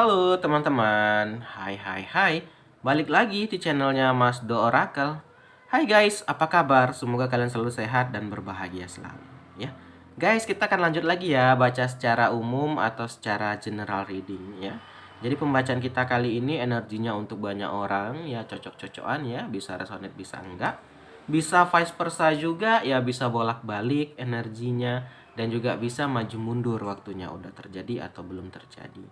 Halo teman-teman, hai, balik lagi di channelnya Mas Do Oracle. Hai guys, apa kabar? Semoga kalian selalu sehat dan berbahagia selalu ya. Guys, kita akan lanjut lagi ya, baca secara umum atau secara general reading ya. Jadi pembacaan kita kali ini energinya untuk banyak orang ya, cocok-cocokan ya, bisa resonate bisa enggak. Bisa vice versa juga ya, bisa bolak-balik energinya dan juga bisa maju mundur waktunya udah terjadi atau belum terjadi.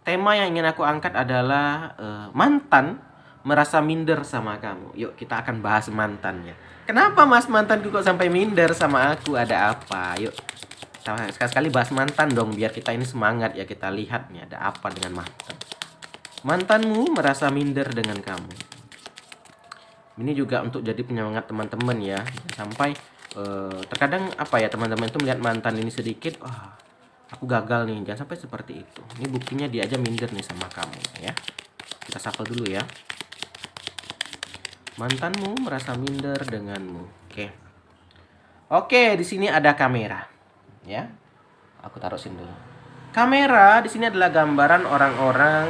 Tema yang ingin aku angkat adalah mantan merasa minder sama kamu. Yuk kita akan bahas mantannya. Kenapa mas mantanku kok sampai minder sama aku? Ada apa? Yuk sekali-sekali bahas mantan dong biar kita ini semangat ya. Kita lihat nih ada apa dengan mantan. Mantanmu merasa minder dengan kamu. Ini juga untuk jadi penyemangat teman-teman ya. Sampai terkadang apa ya, teman-teman itu melihat mantan ini sedikit, wah aku gagal nih, jangan sampai seperti itu. Ini buktinya dia aja minder nih sama kamu ya. Kita shuffle dulu ya. Mantanmu merasa minder denganmu. Oke, di sini ada kamera ya. Aku taruh sini dulu. Kamera di sini adalah gambaran orang-orang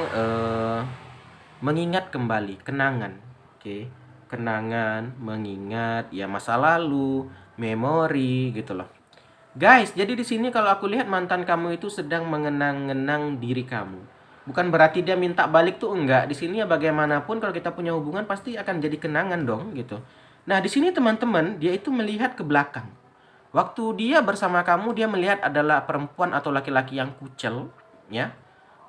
mengingat kembali kenangan. Kenangan, mengingat ya masa lalu, memori gitu loh. Guys, jadi di sini kalau aku lihat mantan kamu itu sedang mengenang-enang diri kamu. Bukan berarti dia minta balik tuh, enggak. Di sini ya bagaimanapun kalau kita punya hubungan pasti akan jadi kenangan dong gitu. Nah, di sini teman-teman, dia itu melihat ke belakang. Waktu dia bersama kamu, dia melihat adalah perempuan atau laki-laki yang kucel, ya.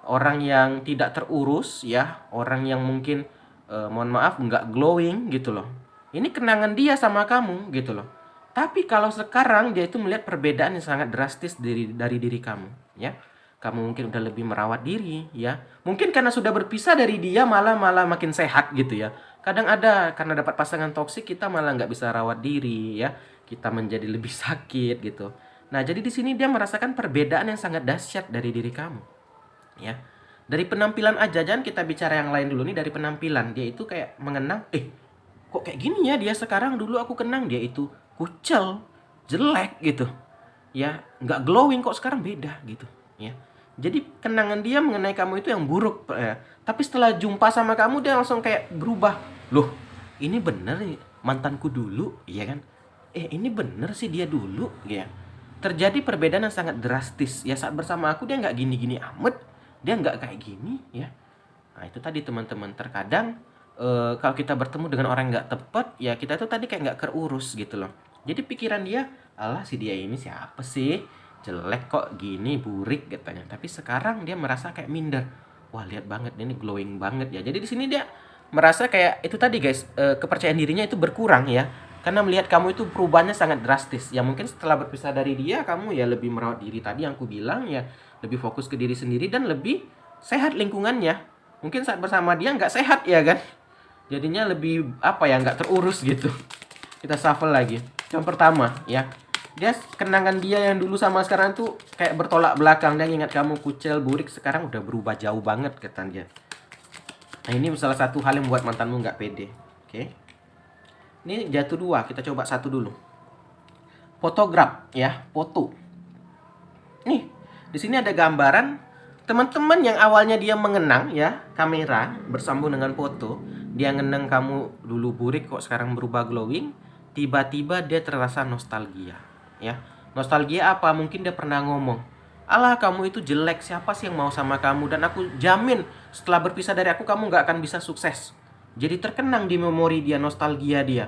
Orang yang tidak terurus, ya. Orang yang mungkin mohon maaf nggak glowing gitu loh. Ini kenangan dia sama kamu gitu loh. Tapi kalau sekarang dia itu melihat perbedaan yang sangat drastis dari diri kamu, ya. Kamu mungkin udah lebih merawat diri, ya. Mungkin karena sudah berpisah dari dia malah makin sehat gitu ya. Kadang ada karena dapat pasangan toksik kita malah nggak bisa rawat diri, ya. Kita menjadi lebih sakit gitu. Nah, jadi di sini dia merasakan perbedaan yang sangat dahsyat dari diri kamu, ya. Dari penampilan aja, jangan kita bicara yang lain dulu nih, dari penampilan dia itu kayak mengenang, kok kayak gini ya dia sekarang, dulu aku kenang dia itu kucel, jelek gitu. Ya, nggak glowing kok sekarang beda gitu, ya. Jadi kenangan dia mengenai kamu itu yang buruk ya. Tapi setelah jumpa sama kamu dia langsung kayak berubah. Loh, ini bener nih mantanku dulu, ya kan? Ini bener sih dia dulu, ya. Terjadi perbedaan yang sangat drastis. Ya saat bersama aku dia nggak gini-gini amat, dia nggak kayak gini, ya. Nah itu tadi teman-teman, terkadang kalau kita bertemu dengan orang yang nggak tepat, ya kita tuh tadi kayak nggak keurus gitu loh. Jadi pikiran dia, alah si dia ini siapa sih, jelek kok gini, burik katanya. Tapi sekarang dia merasa kayak minder. Wah lihat banget ini glowing banget ya. Jadi di sini dia merasa kayak itu tadi guys, kepercayaan dirinya itu berkurang ya. Karena melihat kamu itu perubahannya sangat drastis. Ya mungkin setelah berpisah dari dia, kamu ya lebih merawat diri tadi yang aku bilang ya. Lebih fokus ke diri sendiri dan lebih sehat lingkungannya. Mungkin saat bersama dia nggak sehat ya kan. Jadinya lebih apa ya, nggak terurus gitu. Kita shuffle lagi. Yang pertama ya, dia kenangan dia yang dulu sama sekarang tuh kayak bertolak belakang. Dia ingat kamu kucel burik, sekarang udah berubah jauh banget kata dia. Nah ini salah satu hal yang membuat mantanmu nggak pede. Ini jatuh dua, kita coba satu dulu. Fotograf ya, foto. Nih di sini ada gambaran teman-teman yang awalnya dia mengenang ya, kamera bersambung dengan foto. Dia ngenang kamu dulu burik kok sekarang berubah glowing. Tiba-tiba dia terasa nostalgia ya. Nostalgia apa? Mungkin dia pernah ngomong, alah kamu itu jelek, siapa sih yang mau sama kamu, dan aku jamin setelah berpisah dari aku kamu gak akan bisa sukses. Jadi terkenang di memori dia, nostalgia dia.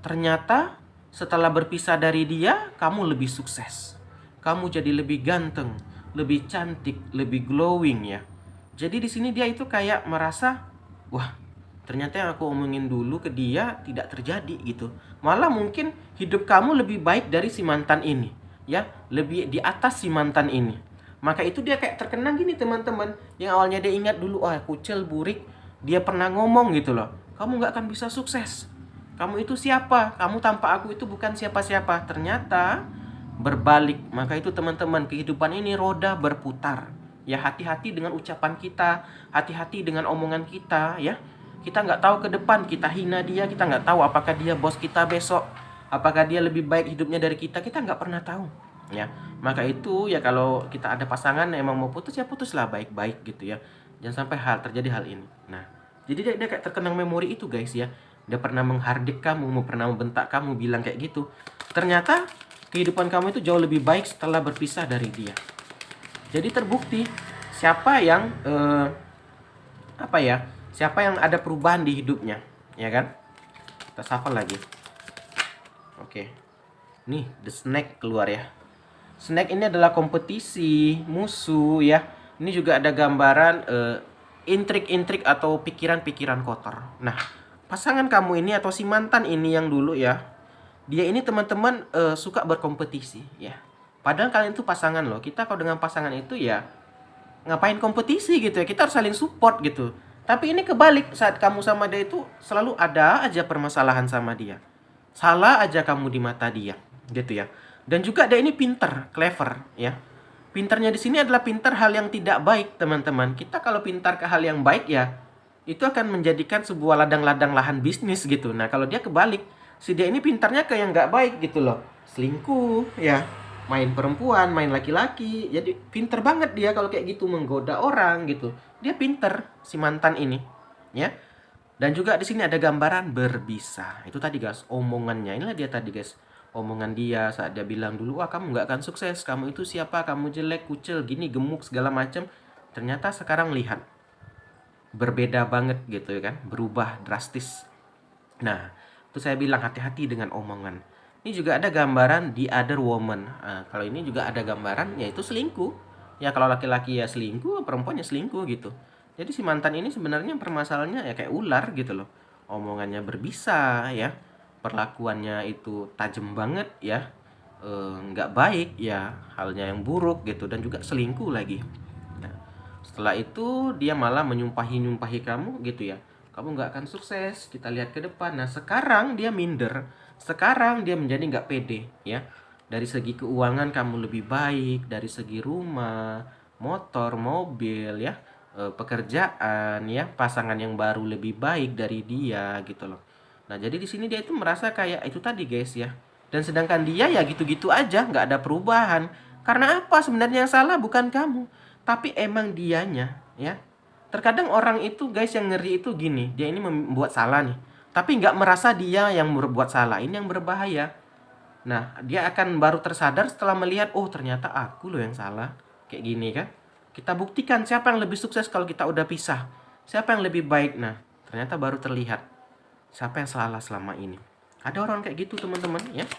Ternyata setelah berpisah dari dia kamu lebih sukses. Kamu jadi lebih ganteng, lebih cantik, lebih glowing ya. Jadi di sini dia itu kayak merasa, wah, ternyata yang aku omongin dulu ke dia tidak terjadi gitu. Malah mungkin hidup kamu lebih baik dari si mantan ini, ya, lebih di atas si mantan ini. Maka itu dia kayak terkenang gini teman-teman. Yang awalnya dia ingat dulu, kucel burik, dia pernah ngomong gitu loh, kamu nggak akan bisa sukses. Kamu itu siapa? Kamu tanpa aku itu bukan siapa-siapa. Ternyata berbalik. Maka itu teman-teman, kehidupan ini roda berputar. Ya hati-hati dengan ucapan kita, hati-hati dengan omongan kita ya. Kita nggak tahu ke depan, kita hina dia, kita nggak tahu apakah dia bos kita besok, apakah dia lebih baik hidupnya dari kita nggak pernah tahu ya. Maka itu ya kalau kita ada pasangan emang mau putus ya putuslah baik-baik gitu ya. Jangan sampai terjadi hal ini. Nah, jadi dia kayak terkenang memori itu guys ya. Dia pernah menghardik kamu, pernah membentak kamu, bilang kayak gitu. Ternyata kehidupan kamu itu jauh lebih baik setelah berpisah dari dia. Jadi terbukti siapa yang siapa yang ada perubahan di hidupnya, ya kan? Kita shuffle lagi. Oke. Nih, the snake keluar ya. Snake ini adalah kompetisi, musuh ya. Ini juga ada gambaran intrik-intrik atau pikiran-pikiran kotor. Nah, pasangan kamu ini atau si mantan ini yang dulu ya, dia ini teman-teman suka berkompetisi ya. Padahal kalian itu pasangan loh. Kita kalau dengan pasangan itu ya ngapain kompetisi gitu ya. Kita harus saling support gitu. Tapi ini kebalik, saat kamu sama dia itu selalu ada aja permasalahan sama dia. Salah aja kamu di mata dia gitu ya. Dan juga dia ini pinter, clever ya. Pinternya di sini adalah pintar hal yang tidak baik, teman-teman. Kita kalau pintar ke hal yang baik ya, itu akan menjadikan sebuah ladang-ladang lahan bisnis gitu. Nah, kalau dia kebalik, si dia ini pintarnya ke yang nggak baik gitu loh. Selingkuh ya, main perempuan, main laki-laki. Jadi pinter banget dia kalau kayak gitu, menggoda orang gitu. Dia pinter si mantan ini ya. Dan juga di sini ada gambaran berbisa. Itu tadi guys, omongannya. Inilah dia tadi guys, omongan dia saat dia bilang dulu, wah kamu nggak akan sukses, kamu itu siapa, kamu jelek, kucel, gini, gemuk, segala macam. Ternyata sekarang lihat, berbeda banget gitu ya kan, berubah drastis. Nah, itu saya bilang hati-hati dengan omongan. Ini juga ada gambaran the other woman. Nah, kalau ini juga ada gambaran yaitu selingkuh. Ya kalau laki-laki ya selingkuh, perempuannya selingkuh gitu. Jadi si mantan ini sebenarnya permasalahannya ya kayak ular gitu loh. Omongannya berbisa ya. Perlakuannya itu tajam banget ya. Nggak baik ya, halnya yang buruk gitu, dan juga selingkuh lagi. Nah, setelah itu dia malah menyumpahi kamu gitu ya. Kamu nggak akan sukses, kita lihat ke depan. Nah sekarang dia minder, sekarang dia menjadi nggak pede ya. Dari segi keuangan kamu lebih baik, dari segi rumah, motor, mobil ya, pekerjaan ya, pasangan yang baru lebih baik dari dia gitu loh. Nah jadi di sini dia itu merasa kayak itu tadi guys ya. Dan sedangkan dia ya gitu-gitu aja, nggak ada perubahan. Karena apa? Sebenarnya yang salah bukan kamu, tapi emang dianya ya. Terkadang orang itu guys yang ngeri itu gini, dia ini membuat salah nih, tapi nggak merasa dia yang berbuat salah, ini yang berbahaya. Nah dia akan baru tersadar setelah melihat, oh ternyata aku loh yang salah, kayak gini kan. Kita buktikan siapa yang lebih sukses kalau kita udah pisah, siapa yang lebih baik. Nah ternyata baru terlihat siapa yang salah selama ini. Ada orang kayak gitu teman-teman ya,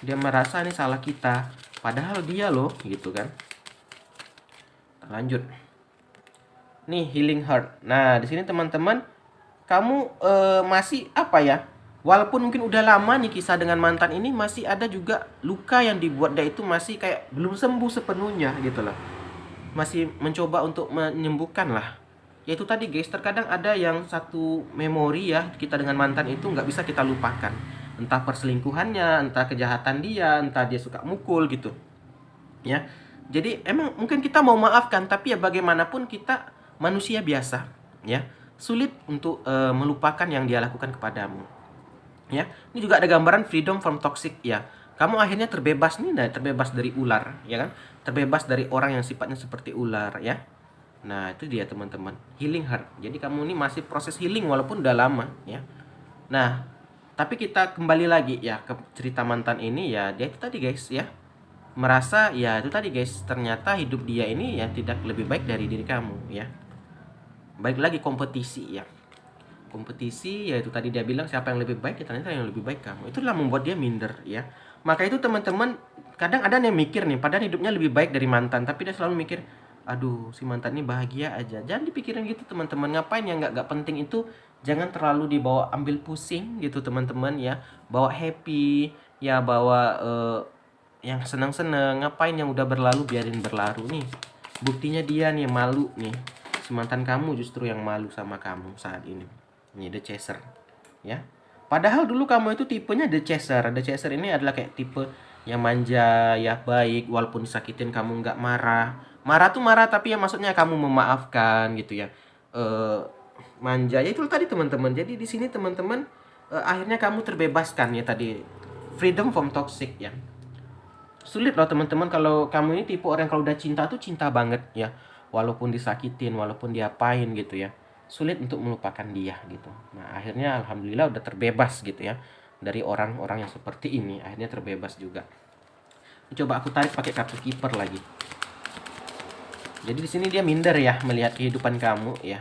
dia merasa ini salah kita, padahal dia loh gitu kan. Lanjut. Nih healing heart. Nah di sini teman-teman, kamu masih apa ya? Walaupun mungkin udah lama nih kisah dengan mantan ini, masih ada juga luka yang dibuat dia itu masih kayak belum sembuh sepenuhnya gitu loh. Masih mencoba untuk menyembuhkan lah. Yaitu tadi guys, terkadang ada yang satu memori ya, kita dengan mantan itu nggak bisa kita lupakan. Entah perselingkuhannya, entah kejahatan dia, entah dia suka mukul gitu. Ya. Jadi emang mungkin kita mau maafkan, tapi ya bagaimanapun kita manusia biasa ya. Sulit untuk melupakan yang dia lakukan kepadamu. Ya. Ini juga ada gambaran freedom from toxic ya. Kamu akhirnya terbebas nih, terbebas dari ular ya kan? Terbebas dari orang yang sifatnya seperti ular ya. Nah, itu dia teman-teman, healing heart. Jadi kamu ini masih proses healing walaupun udah lama ya. Nah, tapi kita kembali lagi ya ke cerita mantan ini ya, dia itu tadi guys ya. Merasa ya itu tadi guys, ternyata hidup dia ini ya tidak lebih baik dari diri kamu ya. Baik lagi kompetisi ya. Kompetisi ya itu tadi dia bilang siapa yang lebih baik, ya ternyata yang lebih baik kamu. Itulah membuat dia minder ya. Maka itu teman-teman, kadang ada yang mikir nih, padahal hidupnya lebih baik dari mantan, tapi dia selalu mikir, aduh si mantan ini bahagia aja. Jangan dipikirin gitu teman-teman. Ngapain yang nggak penting itu jangan terlalu dibawa ambil pusing gitu teman-teman ya. Bawa happy ya, bawa yang senang-senang. Ngapain yang udah berlalu biarin berlalu nih. Buktinya dia nih malu nih. Si mantan kamu justru yang malu sama kamu saat ini. Ini the chaser ya. Padahal dulu kamu itu tipenya the chaser. The chaser ini adalah kayak tipe yang manja ya, baik, walaupun disakitin kamu nggak marah. Marah tuh marah tapi ya maksudnya kamu memaafkan gitu ya. Manja ya itu tadi teman-teman. Jadi di sini teman-teman akhirnya kamu terbebaskan ya tadi, freedom from toxic ya. Sulit loh teman-teman kalau kamu ini tipe orang kalau udah cinta tuh cinta banget ya. walaupun disakitin, walaupun diapain gitu ya, sulit untuk melupakan dia gitu. Nah, akhirnya alhamdulillah udah terbebas gitu ya dari orang-orang yang seperti ini, akhirnya terbebas juga. Coba aku tarik pakai kartu kiper lagi. Jadi di sini dia minder ya melihat kehidupan kamu ya.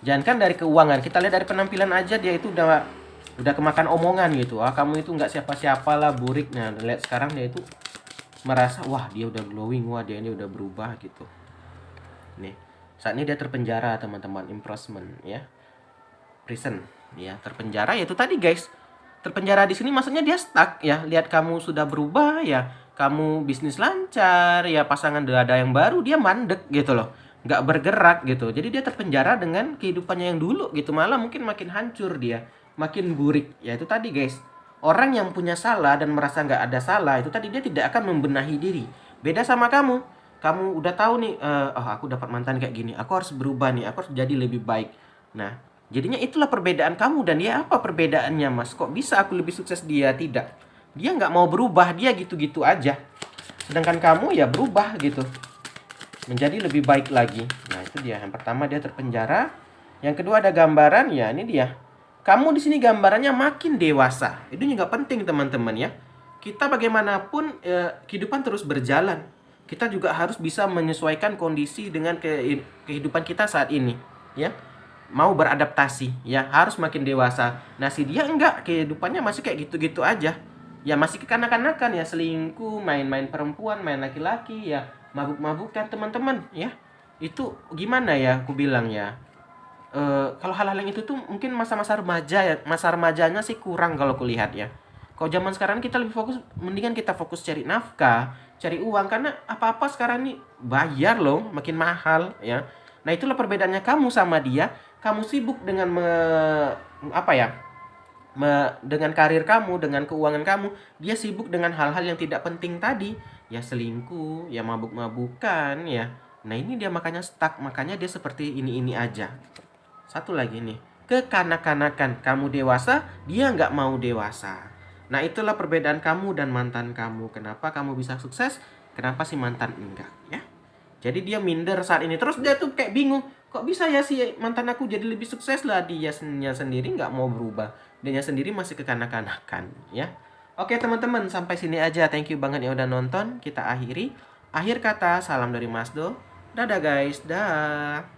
Jangankan dari keuangan, kita lihat dari penampilan aja dia itu udah kemakan omongan gitu. Ah, kamu itu nggak siapa-siapalah, burik. Nah, lihat sekarang dia itu merasa wah dia udah glowing, wah dia ini udah berubah gitu. Nih, saat ini dia terpenjara teman-teman, imprisonment ya. Prison ya, terpenjara ya itu tadi guys. Terpenjara di sini maksudnya dia stuck ya. Lihat kamu sudah berubah ya, kamu bisnis lancar ya, pasangan udah ada yang baru, dia mandek gitu loh, nggak bergerak gitu. Jadi dia terpenjara dengan kehidupannya yang dulu gitu, malah mungkin makin hancur dia, makin burik ya. Itu tadi guys, orang yang punya salah dan merasa nggak ada salah itu tadi dia tidak akan membenahi diri. Beda sama kamu udah tahu nih, oh aku dapat mantan kayak gini, aku harus berubah nih, aku harus jadi lebih baik. Nah, jadinya itulah perbedaan kamu dan dia. Apa perbedaannya mas? Kok bisa aku lebih sukses, dia tidak? Dia nggak mau berubah, dia gitu-gitu aja. Sedangkan kamu ya berubah gitu, menjadi lebih baik lagi. Nah itu dia, yang pertama dia terpenjara. Yang kedua ada gambaran, ya ini dia. Kamu di sini gambarannya makin dewasa. Itu juga penting teman-teman ya. Kita bagaimanapun kehidupan terus berjalan. Kita juga harus bisa menyesuaikan kondisi dengan kehidupan kita saat ini, ya. Mau beradaptasi, ya harus makin dewasa. Nah si dia enggak, kehidupannya masih kayak gitu-gitu aja. Ya masih kekanak-kanakan ya, selingkuh, main-main perempuan, main laki-laki ya, mabuk-mabukan teman-teman ya. Itu gimana ya aku bilang ya. Kalau hal-hal yang itu tuh mungkin masa-masa remaja ya, masa remajanya sih kurang kalau kulihat ya. Kalau zaman sekarang kita lebih fokus, mendingan kita fokus cari nafkah, cari uang, karena apa-apa sekarang nih bayar loh, makin mahal ya. Nah itulah perbedaannya kamu sama dia. Kamu sibuk dengan apa ya? Dengan karir kamu, dengan keuangan kamu. Dia sibuk dengan hal-hal yang tidak penting tadi. Ya selingkuh, ya mabuk-mabukan ya. Nah ini dia makanya stuck, makanya dia seperti ini aja. Satu lagi nih, kekanak-kanakan. Kamu dewasa, dia nggak mau dewasa. Nah itulah perbedaan kamu dan mantan kamu. Kenapa kamu bisa sukses, kenapa si mantan enggak ya. Jadi dia minder saat ini. Terus dia tuh kayak bingung, kok bisa ya si mantan aku jadi lebih sukses lah, dia sendiri nggak mau berubah. Dia sendiri masih kekanak-kanakan ya. Oke teman-teman, sampai sini aja. Thank you banget yang udah nonton. Kita akhiri. Akhir kata, salam dari Mas Do. Dadah guys, dah.